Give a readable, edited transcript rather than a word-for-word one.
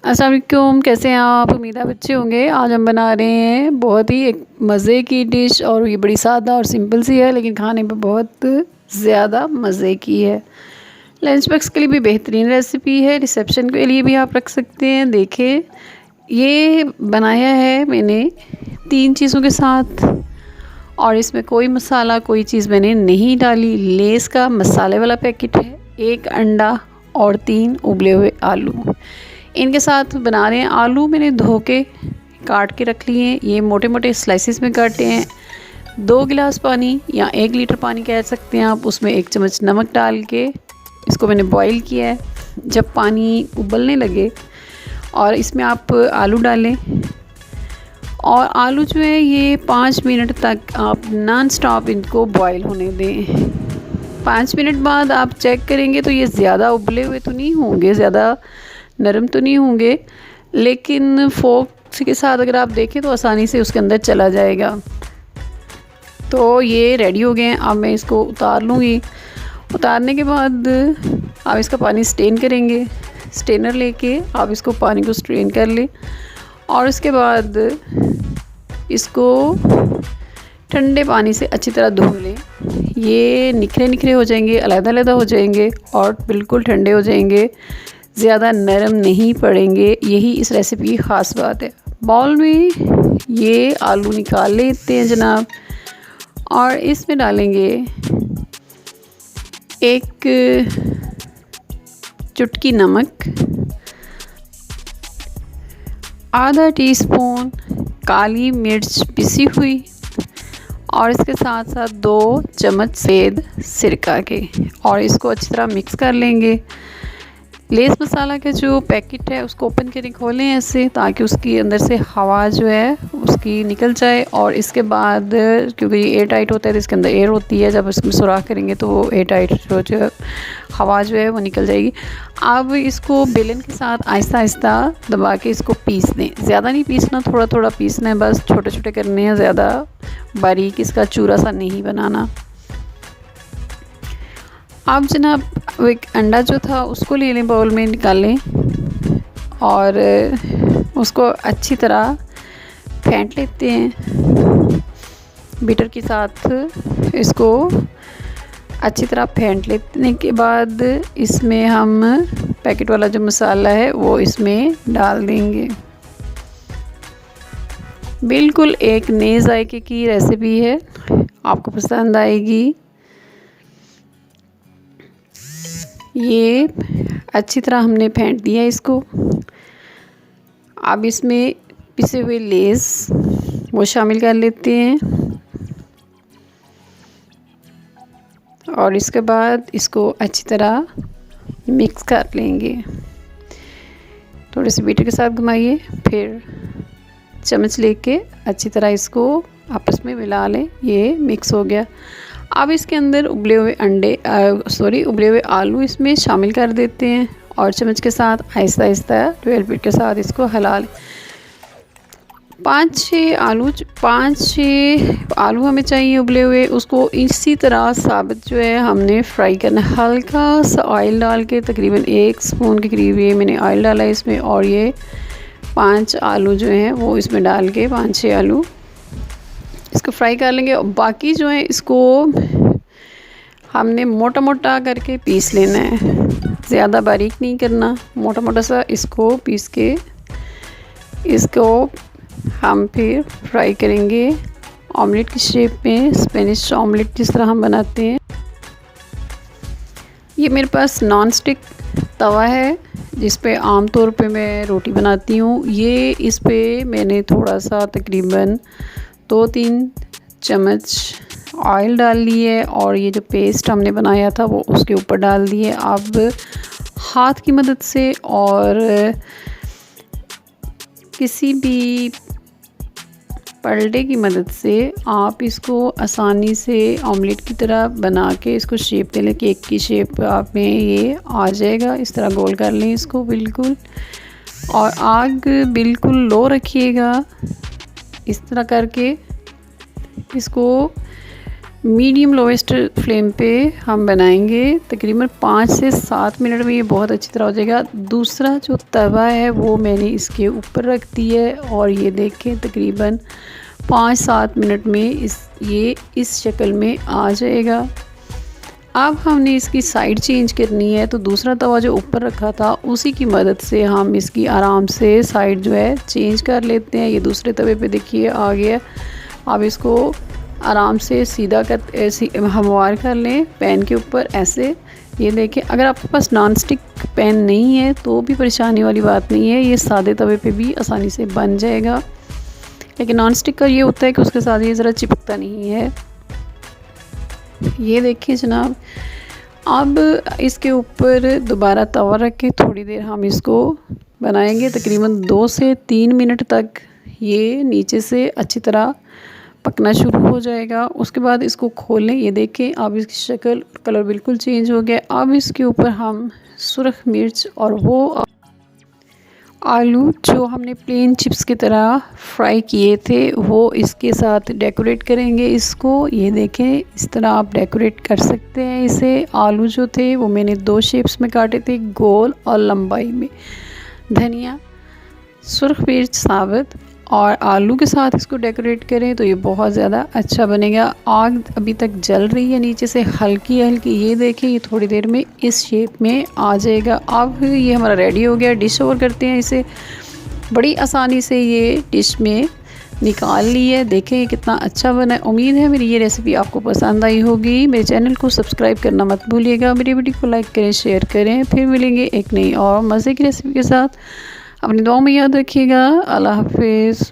अस्सलाम वालेकुम, कैसे हैं आप? उम्मीद है आप अच्छे होंगे। आज हम बना रहे हैं बहुत ही एक मज़े की डिश, और ये बड़ी सादा और सिंपल सी है, लेकिन खाने में बहुत ज़्यादा मज़े की है। लंच बॉक्स के लिए भी बेहतरीन रेसिपी है, रिसेप्शन के लिए भी आप रख सकते हैं। देखें, ये बनाया है मैंने 3 चीज़ों के साथ, और इसमें कोई मसाला, कोई चीज़ मैंने नहीं डाली। लेस का मसाले वाला पैकेट है, 1 अंडा और 3 उबले हुए आलू। इनके साथ बना रहे हैं। आलू मैंने धो के काट के रख लिए हैं, ये मोटे मोटे स्लाइसिस में काटे हैं। 2 गिलास पानी या 1 लीटर पानी कह सकते हैं आप, उसमें 1 चम्मच नमक डाल के इसको मैंने बॉईल किया है। जब पानी उबलने लगे और इसमें आप आलू डालें, और आलू जो है ये 5 मिनट तक आप नॉन स्टॉप इनको बॉईल होने दें। 5 मिनट बाद आप चेक करेंगे तो ये ज़्यादा उबले हुए तो नहीं होंगे, ज़्यादा नरम तो नहीं होंगे, लेकिन फोर्क के साथ अगर आप देखें तो आसानी से उसके अंदर चला जाएगा। तो ये रेडी हो गए हैं। अब मैं इसको उतार लूँगी। उतारने के बाद आप इसका पानी स्ट्रेन करेंगे। स्ट्रेनर लेके आप इसको पानी को स्ट्रेन कर लें, और उसके बाद इसको ठंडे पानी से अच्छी तरह धो लें। ये निखरे निखरे हो जाएंगे, अलग-अलग हो जाएंगे और बिल्कुल ठंडे हो जाएंगे, ज़्यादा नरम नहीं पड़ेंगे। यही इस रेसिपी की ख़ास बात है। बाउल में ये आलू निकाल लेते हैं जनाब, और इसमें डालेंगे 1 चुटकी नमक, आधा टीस्पून काली मिर्च पिसी हुई, और इसके साथ साथ 2 चम्मच सफ़ेद सिरका के, और इसको अच्छी तरह मिक्स कर लेंगे। लेस मसाला का जो पैकेट है उसको ओपन करके खोलें ऐसे, ताकि उसकी अंदर से हवा जो है उसकी निकल जाए। और इसके बाद क्योंकि ये एयर टाइट होता है तो इसके अंदर एयर होती है, जब इसमें सुराख करेंगे तो वो एयर टाइट जो हवा जो है वो निकल जाएगी। अब इसको बेलन के साथ आहिस्ता आहिस्ता दबा के इसको पीस दें। ज़्यादा नहीं पीसना, थोड़ा थोड़ा पीसना है, बस छोटे छोटे करने हैं, ज़्यादा बारीक इसका चूरा सा नहीं बनाना। अब जनाब एक अंडा जो था उसको ले लें, बाउल में निकालें, और उसको अच्छी तरह फेंट लेते हैं। बीटर के साथ इसको अच्छी तरह फेंट लेने के बाद इसमें हम पैकेट वाला जो मसाला है वो इसमें डाल देंगे। बिल्कुल एक नए जायके की रेसिपी है, आपको पसंद आएगी। ये अच्छी तरह हमने फेंट दिया इसको। अब इसमें पिसे हुए लेस वो शामिल कर लेते हैं, और इसके बाद इसको अच्छी तरह मिक्स कर लेंगे। थोड़े से बीटर के साथ घुमाइए, फिर चम्मच लेके अच्छी तरह इसको आपस में मिला लें। ये मिक्स हो गया। अब इसके अंदर उबले हुए उबले हुए आलू इसमें शामिल कर देते हैं, और चम्मच के साथ आहिस्ता आहिस्ता 12 बीट के साथ इसको हिला लें। 5-6 आलू हमें चाहिए उबले हुए। उसको इसी तरह साबित जो है हमने फ्राई करना है। हल्का सा ऑयल डाल के, तकरीबन 1 स्पून के करीब ये मैंने ऑयल डाला है इसमें, और ये 5 आलू जो हैं वो इसमें डाल के 5-6 आलू इसको फ्राई कर लेंगे। और बाकी जो है इसको हमने मोटा मोटा करके पीस लेना है, ज़्यादा बारीक नहीं करना, मोटा मोटा सा इसको पीस के इसको हम फिर फ्राई करेंगे ऑमलेट की शेप में, स्पेनिश ऑमलेट जिस तरह हम बनाते हैं। ये मेरे पास नॉन स्टिक तवा है जिस पे आम तौर पे मैं रोटी बनाती हूँ। ये इस पे मैंने थोड़ा सा तकरीबन 2-3 चम्मच ऑयल डाल ली है, और ये जो पेस्ट हमने बनाया था वो उसके ऊपर डाल दिए। अब हाथ की मदद से और किसी भी पलटे की मदद से आप इसको आसानी से ऑमलेट की तरह बना के इसको शेप दे लें। केक की शेप आप में ये आ जाएगा। इस तरह गोल कर लें इसको बिल्कुल, और आग बिल्कुल लो रखिएगा। इस तरह करके इसको मीडियम लोवेस्ट फ्लेम पे हम बनाएंगे। तकरीबन 5 से 7 मिनट में ये बहुत अच्छी तरह हो जाएगा। दूसरा जो तवा है वो मैंने इसके ऊपर रख दिया है और ये देखें तकरीबन 5-7 मिनट में ये इस शक्ल में आ जाएगा। अब हमने इसकी साइड चेंज करनी है, तो दूसरा तवा जो ऊपर रखा था उसी की मदद से हम इसकी आराम से साइड जो है चेंज कर लेते हैं। ये दूसरे तवे पे देखिए आ गया। अब इसको आराम से सीधा कर हमवार कर लें पैन के ऊपर ऐसे। ये देखें, अगर आपके पास नॉन स्टिक पैन नहीं है तो भी परेशानी वाली बात नहीं है, ये सादे तवे पे भी आसानी से बन जाएगा। लेकिन नॉन स्टिक का ये होता है कि उसके साथ ये ज़रा चिपकता नहीं है। ये देखिए जनाब, अब इसके ऊपर दोबारा तवा रख के थोड़ी देर हम इसको बनाएंगे। तकरीबन 2 से 3 मिनट तक ये नीचे से अच्छी तरह पकना शुरू हो जाएगा। उसके बाद इसको खोलें। ये देखें अब इसकी शक्ल कलर बिल्कुल चेंज हो गया। अब इसके ऊपर हम सुरख मिर्च और वो आलू जो हमने प्लेन चिप्स की तरह फ्राई किए थे वो इसके साथ डेकोरेट करेंगे इसको। ये देखें, इस तरह आप डेकोरेट कर सकते हैं इसे। आलू जो थे वो मैंने 2 शेप्स में काटे थे, गोल और लंबाई में। धनिया, सुर्ख मिर्च साबुत और आलू के साथ इसको डेकोरेट करें तो ये बहुत ज़्यादा अच्छा बनेगा। आग अभी तक जल रही है नीचे से हल्की हल्की। ये देखें, ये थोड़ी देर में इस शेप में आ जाएगा। अब ये हमारा रेडी हो गया। डिश ओवर करते हैं इसे। बड़ी आसानी से ये डिश में निकाल ली है। देखें ये कितना अच्छा बना है। उम्मीद है मेरी ये रेसिपी आपको पसंद आई होगी। मेरे चैनल को सब्सक्राइब करना मत भूलिएगा। मेरी वीडियो को लाइक करें, शेयर करें। फिर मिलेंगे एक नई और मज़े की रेसिपी के साथ। अपनी दुआ में याद रखिएगा। अल्लाह हाफिज़।